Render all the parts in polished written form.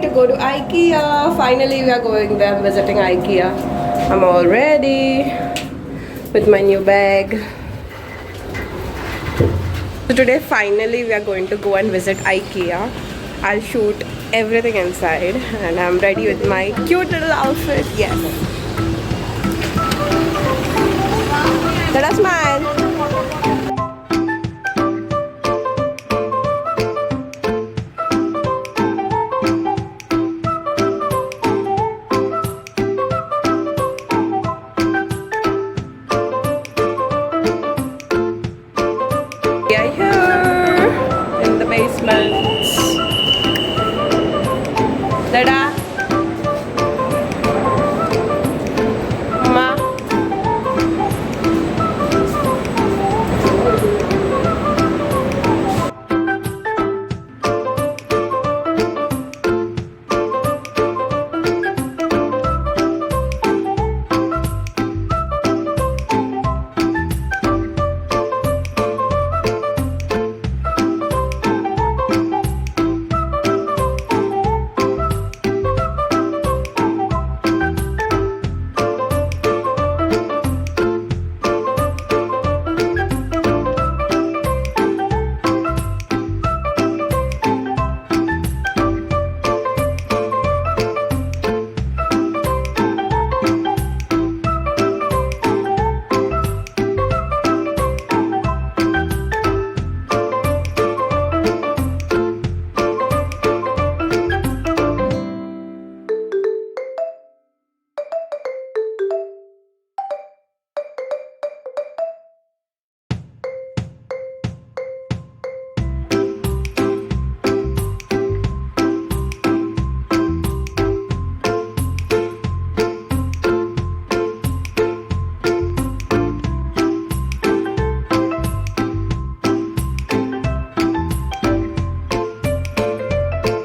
to go to Ikea. Finally, we are going there, visiting Ikea. I'm all ready with my new bag. So today, finally, we are going to go and visit Ikea. I'll shoot everything inside, and I'm ready with my cute little outfit. Yes. Let us smile. We are here in the basement. Dada. Mama.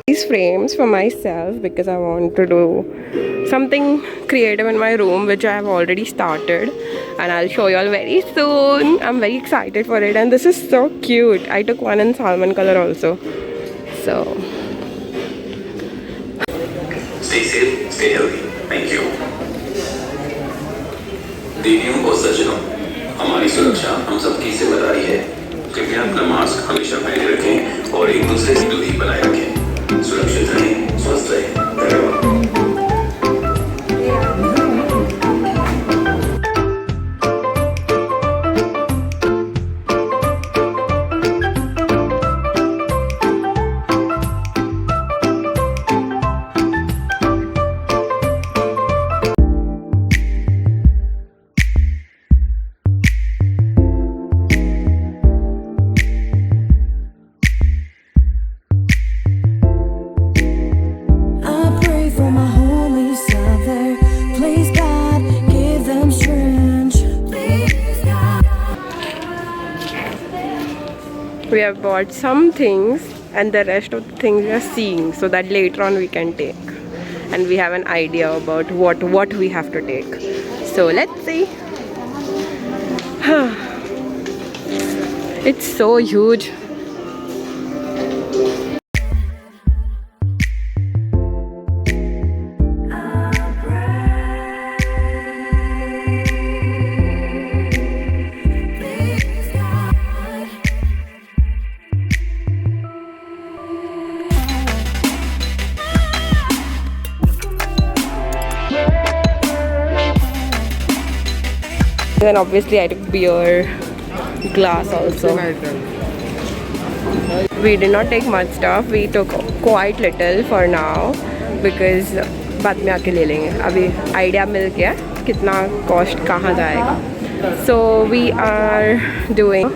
These frames for myself because I want to do something creative in my room, which I have already started, and I'll show you all very soon. I'm very excited for it, and this is so cute. I took one in salmon color also. So stay safe, stay healthy. Thank you. देवियों और सज्जनों, हमारी सुरक्षा हम सबकी जिम्मेदारी है। कृपया अपना मास्क हमेशा पहने रखें और एक दूसरे से दूरी बनाए रखें। सुरक्षित रहें, स्वस्थ रहें। धन्यवाद। we have bought some things, and the rest of the things we are seeing, so that later on we can take, and we have an idea about what we have to take. So let's see. It's so huge. Then obviously I took beer glass also. We did not take much stuff. We took quite little for now because बाद में आके ले लेंगे. अभी idea मिल गया कितना cost कहाँ जाएगा. So we are doing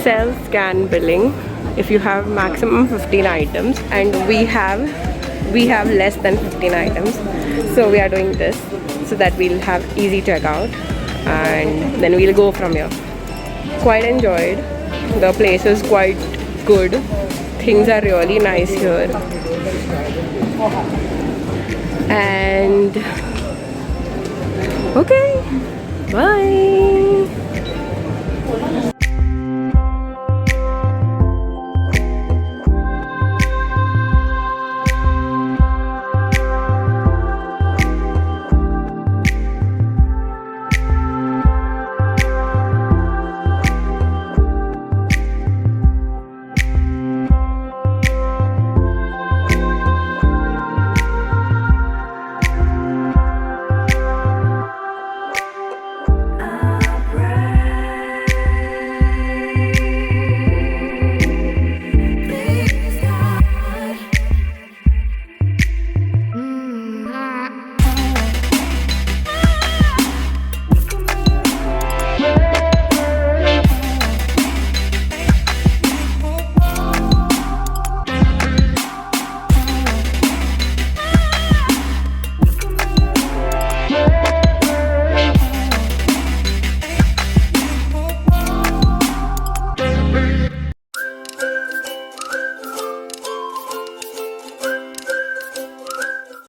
self-scan billing. If you have maximum 15 items, and we have less than 15 items, so we are doing this so that we'll have easy checkout, and then we'll go from here. Quite enjoyed. The place is quite good. Things are really nice here. And okay, bye.